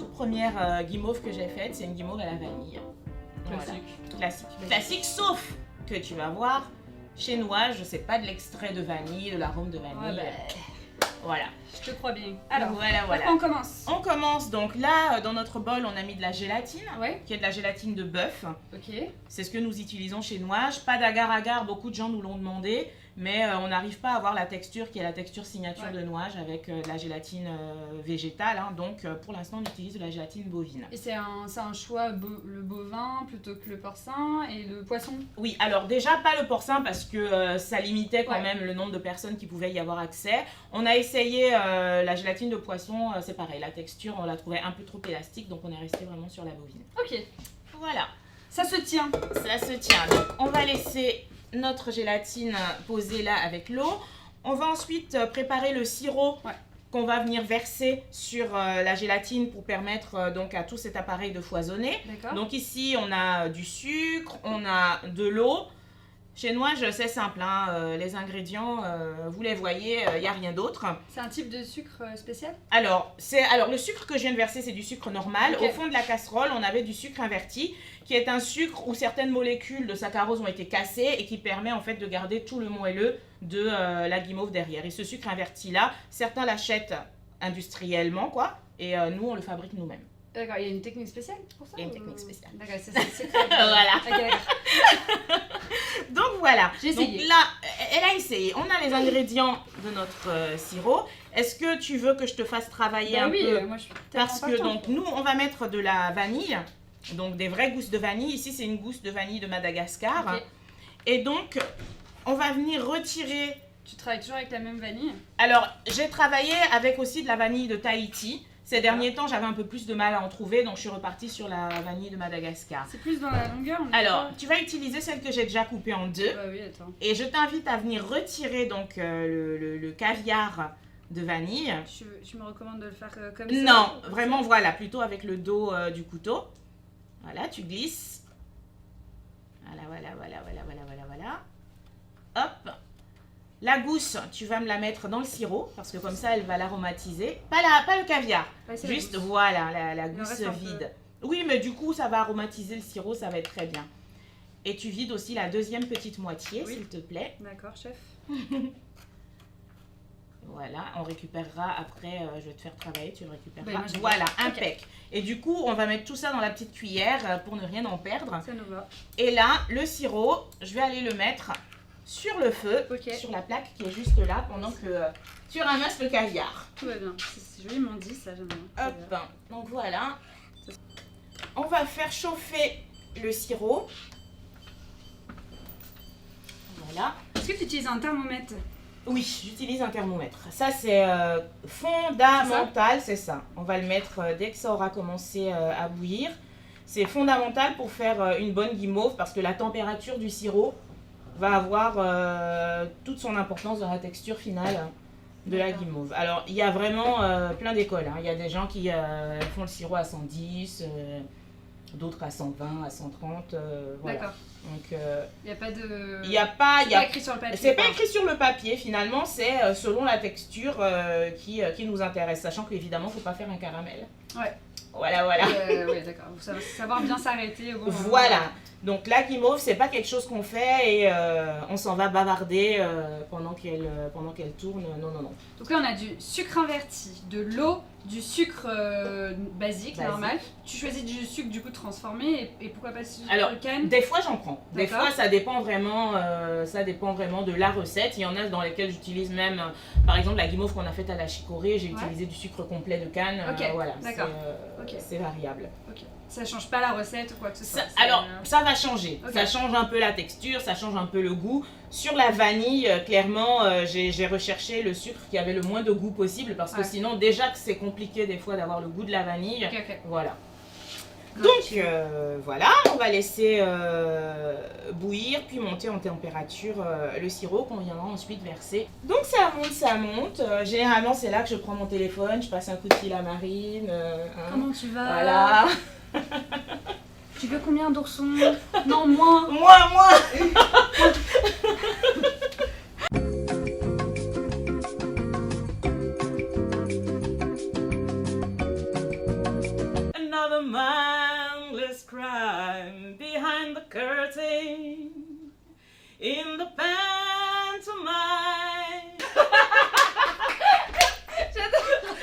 toute première guimauve que j'ai faite, c'est une guimauve à la vanille. Classique. Voilà. Classique, sauf que tu vas voir, chez Nouage, c'est pas de l'extrait de vanille, de l'arôme de vanille. Voilà. Je te crois bien. Alors, voilà. par quoi on commence? On commence donc là, dans notre bol, on a mis de la gélatine, qui est de la gélatine de bœuf. Ok. C'est ce que nous utilisons chez Nouage. Pas d'agar-agar, beaucoup de gens nous l'ont demandé, mais on n'arrive pas à avoir la texture qui est la texture signature de Nouage avec de la gélatine végétale. Hein. Donc pour l'instant, on utilise de la gélatine bovine. Et c'est un choix, le bovin plutôt que le porcin et le poisson? Oui, alors déjà pas le porcin parce que ça limitait quand même le nombre de personnes qui pouvaient y avoir accès. On a essayé la gélatine de poisson, c'est pareil, la texture on la trouvait un peu trop élastique, donc on est resté vraiment sur la bovine. Ok. Voilà. Ça se tient. Ça se tient. Donc on va laisser notre gélatine posée là avec l'eau. On va ensuite préparer le sirop qu'on va venir verser sur la gélatine pour permettre donc à tout cet appareil de foisonner. Donc ici on a du sucre, on a de l'eau. Chez Nouage, c'est simple, hein, les ingrédients, vous les voyez, il n'y a rien d'autre. C'est un type de sucre spécial? Alors, le sucre que je viens de verser, c'est du sucre normal. Au fond de la casserole, on avait du sucre inverti, qui est un sucre où certaines molécules de saccharose ont été cassées et qui permet en fait de garder tout le moelleux de la guimauve derrière. Et ce sucre inverti-là, certains l'achètent industriellement, quoi, et nous, on le fabrique nous-mêmes. D'accord, il y a une technique spéciale pour ça? Il y a une technique spéciale. D'accord, c'est très voilà. Okay, donc voilà. J'ai essayé. Donc là, elle a essayé. On a les ingrédients de notre sirop. Est-ce que tu veux que je te fasse travailler un peu? Moi je suis parce que donc nous, on va mettre de la vanille, donc des vraies gousses de vanille. Ici, c'est une gousse de vanille de Madagascar. Okay. Et donc, on va venir retirer. Tu travailles toujours avec la même vanille? Alors, j'ai travaillé avec aussi de la vanille de Tahiti. Ces derniers temps, j'avais un peu plus de mal à en trouver, donc je suis repartie sur la vanille de Madagascar. C'est plus dans la longueur? Alors, tu vas utiliser celle que j'ai déjà coupée en deux. Oui, attends. Et je t'invite à venir retirer donc le caviar de vanille. Tu me recommandes de le faire comme ça? Non, vraiment, voilà, plutôt avec le dos du couteau. Voilà, tu glisses. Voilà. Hop. La gousse, tu vas me la mettre dans le sirop, parce que comme ça, elle va l'aromatiser. Pas le caviar, juste voilà, la gousse vide. Oui, mais du coup, ça va aromatiser le sirop, ça va être très bien. Et tu vides aussi la deuxième petite moitié, s'il te plaît. D'accord, chef. Voilà, on récupérera après, je vais te faire travailler, tu le récupéreras. Ben, voilà, impec. Et du coup, on va mettre tout ça dans la petite cuillère pour ne rien en perdre. Ça nous va. Et là, le sirop, je vais aller le mettre sur le feu, sur la plaque qui est juste là, pendant que tu ramasses le caviar. Tout va bien, c'est joliment dit ça, j'aime bien. Hop, donc voilà. On va faire chauffer le sirop. Voilà. Est-ce que tu utilises un thermomètre? Oui, j'utilise un thermomètre. Ça, c'est fondamental, c'est ça. On va le mettre dès que ça aura commencé à bouillir. C'est fondamental pour faire une bonne guimauve parce que la température du sirop va avoir toute son importance dans la texture finale de la guimauve. Alors, il y a vraiment plein d'écoles. Hein. Il y a des gens qui font le sirop à 110, d'autres à 120, à 130. Voilà. D'accord. Donc, il n'y a pas de... C'est pas écrit sur le papier. C'est pas écrit sur le papier, finalement, c'est selon la texture qui nous intéresse. Sachant qu'évidemment, il ne faut pas faire un caramel. Ouais. Voilà. Oui, d'accord. Il faut savoir bien s'arrêter au bon moment. Voilà. Donc la guimauve, c'est pas quelque chose qu'on fait et on s'en va bavarder pendant qu'elle tourne. Non. Donc là, on a du sucre inverti, de l'eau, du sucre basique, normal. Tu choisis du sucre du coup transformé et pourquoi pas du sucre de canne? Des fois, j'en prends. Des fois, ça dépend vraiment de la recette. Il y en a dans lesquelles j'utilise même, par exemple, la guimauve qu'on a faite à la chicorée, j'ai utilisé du sucre complet de canne. Voilà, c'est variable. Okay. Ça change pas la recette ou quoi que ce soit? Ça va changer. Ça change un peu la texture, ça change un peu le goût. Sur la vanille, clairement, j'ai recherché le sucre qui avait le moins de goût possible parce que sinon, déjà que c'est compliqué des fois d'avoir le goût de la vanille. Voilà. Donc voilà, on va laisser bouillir puis monter en température le sirop qu'on viendra ensuite verser. Donc ça monte. Généralement, c'est là que je prends mon téléphone, je passe un coup de fil à Marine. Comment tu vas? Voilà. Tu veux combien d'oursons? Non, moins. Moi. another mindless crime behind the curtain in the pantomime.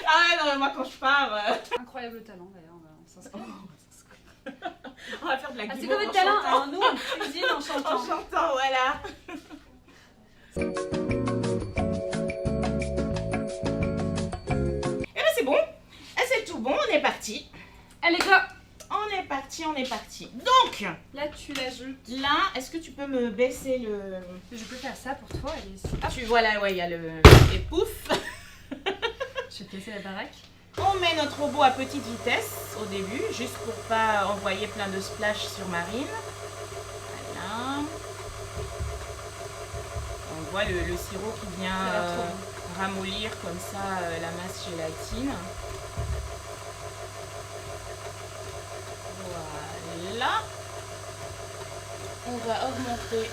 Ah ouais, non, mais moi quand je pars... Incroyable talent d'ailleurs, on s'inscrit. On va faire de la Ah, c'est guimauve comme en le talent, chantant. alors nous on cuisine en chantant. En chantant, voilà. Et ben c'est bon. C'est tout bon, on est parti. Allez go. On est parti, on est parti. Donc, Là tu l'ajoutes. là, est-ce que tu peux me baisser le... Je peux faire ça pour toi, Alice. Tu voilà, ouais, il y a le... Et pouf. Je vais te laisser la baraque. On met notre robot à petite vitesse au début, juste pour pas envoyer plein de splash sur Marine. Voilà. On voit le sirop qui vient Ça a l'air trop bon. ramollir comme ça la masse gélatine. Voilà. On va augmenter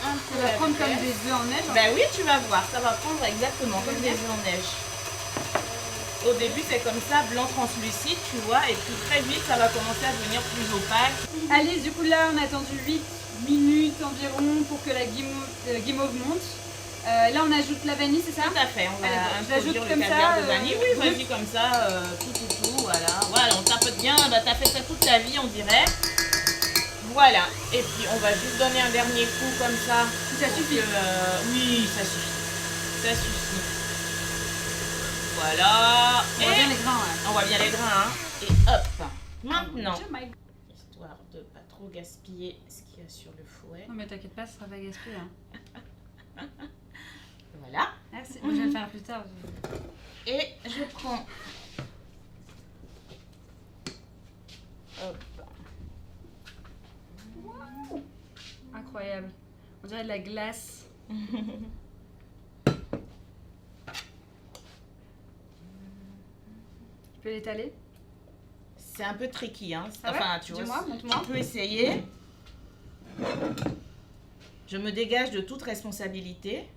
un peu. Ça va la prendre comme vitesse. des œufs en neige. Ben oui, tu vas voir, ça va prendre exactement comme des œufs en neige. Au début, c'est comme ça, blanc translucide, tu vois, et puis très vite, ça va commencer à devenir plus opaque. Alice, du coup là on a attendu 8 minutes environ pour que la guimauve monte. Là on ajoute la vanille, c'est ça? Tout à fait, on va Allez, j'ajoute introduire le comme caviar ça, de vanille. Oui, vas-y comme ça, tout, voilà. Voilà, on tapote bien, bah, t'as fait ça toute ta vie, on dirait. Voilà, et puis on va juste donner un dernier coup comme ça. Ça suffit. Oui, ça suffit. Ça suffit. Voilà. On voit bien les grains, ouais. On voit bien les grains, hein. Et hop. Maintenant, histoire de pas trop gaspiller ce qu'il y a sur le fouet. Non mais t'inquiète pas, ça sera pas gaspillé. Hein. Voilà. Merci. Moi je vais le faire plus tard. Et je prends. Hop. Incroyable. On dirait de la glace. Tu peux l'étaler? C'est un peu tricky, hein. Ah ouais? Enfin, tu vois, Dis-moi, montre-moi. tu peux essayer. Je me dégage de toute responsabilité.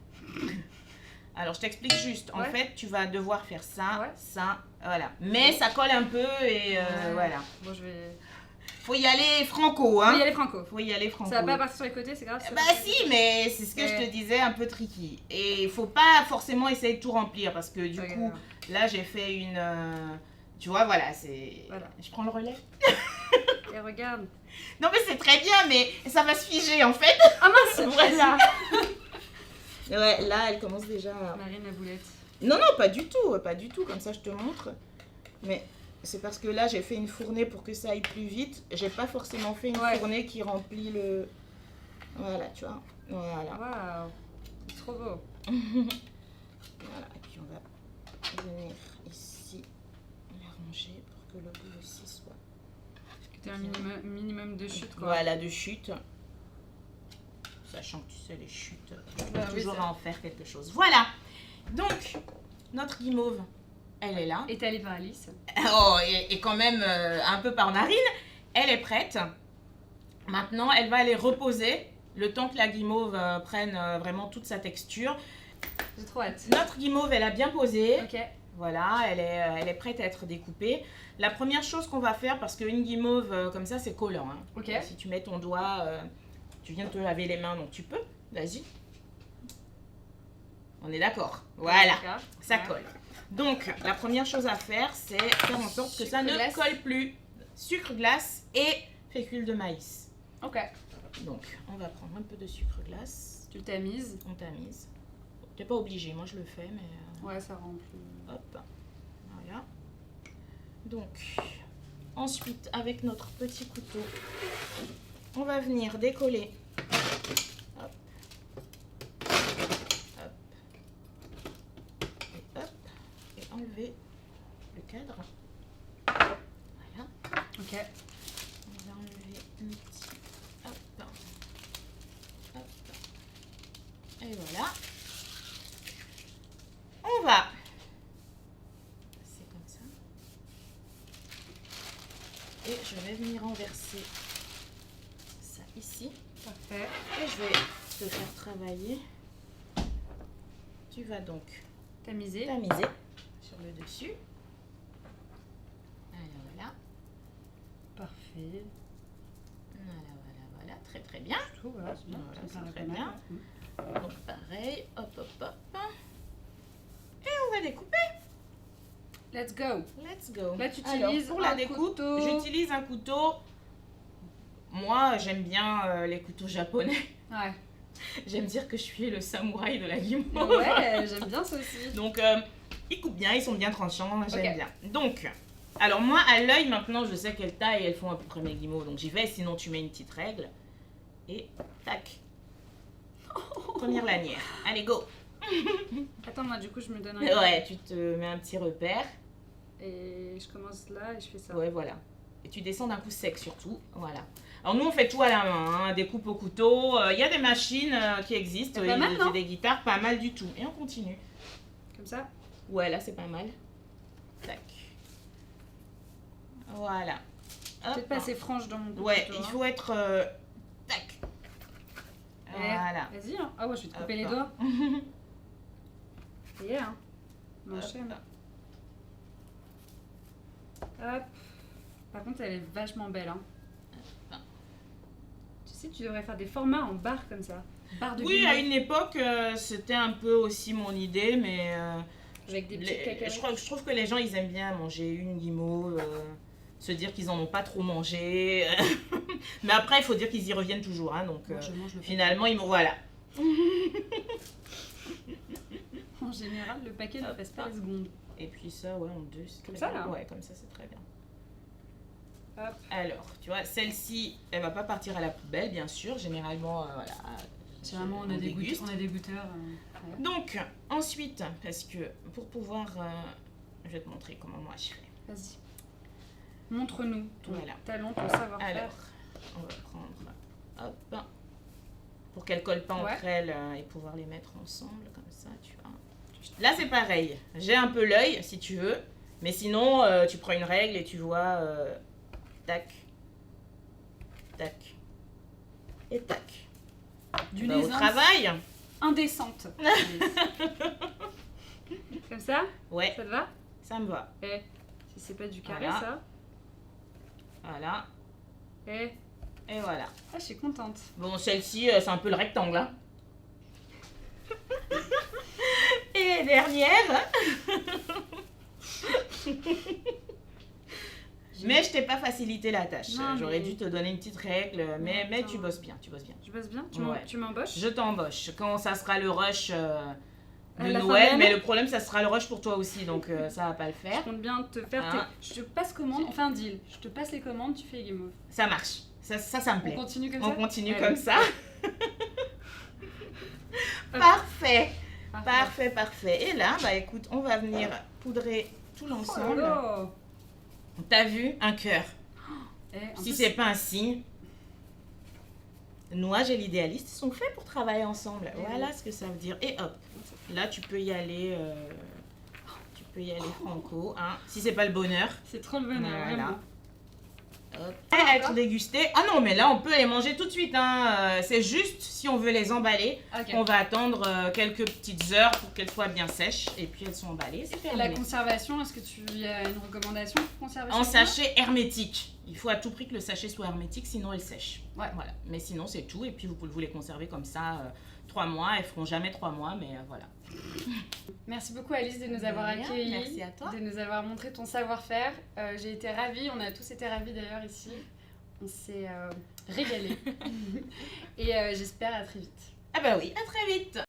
Alors, je t'explique juste. En Ouais. fait, tu vas devoir faire ça, Ouais. ça, voilà. Mais ça colle un peu et Ouais. voilà. Bon, je vais. Faut y aller franco, hein. Faut y aller franco. Faut y aller franco. Ça va pas partir sur les côtés, c'est grave. Bah si, mais c'est ce que Ouais. je te disais, un peu tricky. Et il faut pas forcément essayer de tout remplir parce que du Ok, coup, d'accord. là j'ai fait une... tu vois, voilà, c'est... Voilà. Je prends le relais. Et regarde. Non mais c'est très bien, mais ça va se figer en fait. Ah mince. Voilà. Ouais, là elle commence déjà... à- Marine la boulette. Non, non, pas du tout, comme ça je te montre. Mais c'est parce que là j'ai fait une fournée pour que ça aille plus vite. J'ai pas forcément fait une Ouais. fournée qui remplit le... Voilà, tu vois. Voilà. Waouh. C'est trop beau. Voilà, et puis on va venir ici l'arranger pour que le bout aussi soit... Que t'aies un minimum de chute, quoi. Voilà, de chute. Sachant que tu sais, les chutes, tu peux Bah oui, toujours c'est- en faire quelque chose. Voilà. Donc, notre guimauve, elle est là. Étalée par Alice. Oh, et quand même un peu par Marine. Elle est prête. Maintenant, elle va aller reposer le temps que la guimauve prenne vraiment toute sa texture. J'ai trop hâte. Notre guimauve, elle a bien posé. Ok. Voilà, elle est prête à être découpée. La première chose qu'on va faire, parce qu'une guimauve comme ça, c'est collant. Hein. Ok. Si tu mets ton doigt, tu viens de te laver les mains, donc tu peux. Vas-y. On est d'accord. Voilà, D'accord. ça Ouais. colle. Donc, la première chose à faire, c'est faire en sorte que ça ne Sucre-glace. colle plus. Sucre glace et fécule de maïs. Ok. Donc, on va prendre un peu de sucre glace. Tu le tamises. On tamise. T'es pas obligé, moi je le fais, mais... Ouais, ça rend plus. Hop, voilà. Donc, ensuite, avec notre petit couteau, on va venir décoller. Hop. Hop. Et hop. Et enlever le cadre. Voilà. Ok. On va enlever un petit... Hop. Hop. Et voilà. On va... C'est comme ça. Et je vais venir renverser ça ici. Parfait. Et je vais te faire travailler. Tu vas donc Tamiser. tamiser sur le dessus. Oui. Voilà, très très bien. Je trouve, voilà, c'est bien. Voilà, Ça me c'est paraît très pas mal. bien. Donc pareil, hop. Et on va découper. Let's go. Let's go. Là, tu Alors, utilises pour la un découpe, couteau. j'utilise un couteau. Moi, j'aime bien les couteaux japonais. Ouais. J'aime dire que je suis le samouraï de la guimauve. Ouais, j'aime bien ça aussi. Donc, ils coupent bien, ils sont bien tranchants, j'aime Ok. bien. Donc, alors moi, à l'œil, maintenant, je sais quelle taille elles font à peu près mes guimauves. Donc, j'y vais, sinon tu mets une petite règle. Et tac. Première lanière. Allez, go. Attends, moi, du coup, je me donne un. Ouais, tu te mets un petit repère. Et je commence là et je fais ça. Ouais, voilà. Et tu descends d'un coup sec surtout. Voilà. Alors nous, on fait tout à la main, hein, découpe au couteau. Il y a des machines qui existent. C'est pas mal, non? Des guitares, pas mal du tout. Et on continue. Comme ça. Ouais, là, c'est pas mal. Tac. Voilà. Hop. Peut-être pas assez franche dans mon couteau. Ouais, il hein. faut être... tac. Eh, Voilà. Vas-y, hein. Ah ouais, je vais te couper les Hop. doigts. Ça y est, hein. On enchaîne. Hop. Par contre, elle est vachement belle, hein. Hop. Tu sais, tu devrais faire des formats en barre comme ça. Barre de Oui, à guimauve. une époque, c'était un peu aussi mon idée, mais... Avec des petites cacahuètes. je trouve que les gens, ils aiment bien manger une guimauve, se dire qu'ils en ont pas trop mangé. Mais après, il faut dire qu'ils y reviennent toujours, hein, donc Moi, je mange le finalement, ils m'ont... Voilà. En général, le paquet ne Hop, passe pas hop. les secondes. Et puis ça, ouais, en deux, c'est Comme très ça, bien. là? Ouais, comme ça, c'est très bien. Hop. Alors, tu vois, celle-ci, elle va pas partir à la poubelle, bien sûr. Généralement, voilà. Généralement, on a des déguste. goûteurs. Ouais. Donc, ensuite, parce que pour pouvoir... je vais te montrer comment moi je fais. Vas-y. Montre-nous ton Voilà. talent, ton savoir-faire. Alors, on va prendre... Hop. Pour qu'elles collent pas Ouais. entre elles et pouvoir les mettre ensemble, comme ça, tu vois. Là, c'est pareil. J'ai un peu l'œil, si tu veux. Mais sinon, tu prends une règle et tu vois... tac. Tac. Et tac. D'une Bah, au aisance travail. indécente. Comme ça. Ouais, Ça te va? ça me va. Eh, si c'est pas du carré, Voilà. ça. Voilà. Eh, Et voilà. ah, je suis contente. Bon, celle-ci, c'est un peu le rectangle. Hein. Et dernière. Mais je t'ai pas facilité la tâche. Non, J'aurais mais- dû te donner une petite règle, mais Attends. tu bosses bien, tu bosses bien. Je bosse bien? Ouais. Tu m'embauches? Je t'embauche. Quand ça sera le rush de la fin de Noël, l'année mais le problème, ça sera le rush pour toi aussi, donc ça va pas le Je faire. compte bien te faire Hein. Je te passe commande, on fait un deal. Je te passe les commandes, tu fais les guimauves. Ça marche. Ça me On plaît. continue comme On ça? continue Allez. comme ça. Parfait. Parfait. Parfait. Et là, bah écoute, on va venir poudrer tout Oh là l'ensemble. là. T'as vu? Un cœur. Eh, en Si plus, c'est pas un signe, Nuage et l'idéaliste sont faits pour travailler ensemble. Eh Voilà ce que ça veut dire. Et hop, là tu peux y aller, franco. Hein. Si c'est pas le bonheur, c'est trop le bonheur, Voilà. vraiment. hop. Être dégusté. Ah non, mais là on peut les manger tout de suite. Hein. C'est juste si on veut les emballer, Ok. on va attendre quelques petites heures pour qu'elles soient bien sèches. Et puis elles sont emballées. C'est Et la terminé. conservation, est-ce que tu y as une recommandation pour conservation? En sachet hermétique. Il faut à tout prix que le sachet soit hermétique, sinon elles sèchent. Ouais. Voilà. Mais sinon, c'est tout. Et puis, vous les conservez comme ça 3 mois. Elles feront jamais 3 mois, mais voilà. Merci beaucoup Alice de nous avoir De rien, accueillis, merci à toi. de nous avoir montré ton savoir-faire. J'ai été ravie, on a tous été ravis d'ailleurs ici. On s'est régalés. Et j'espère à très vite. Ah bah oui, à très vite.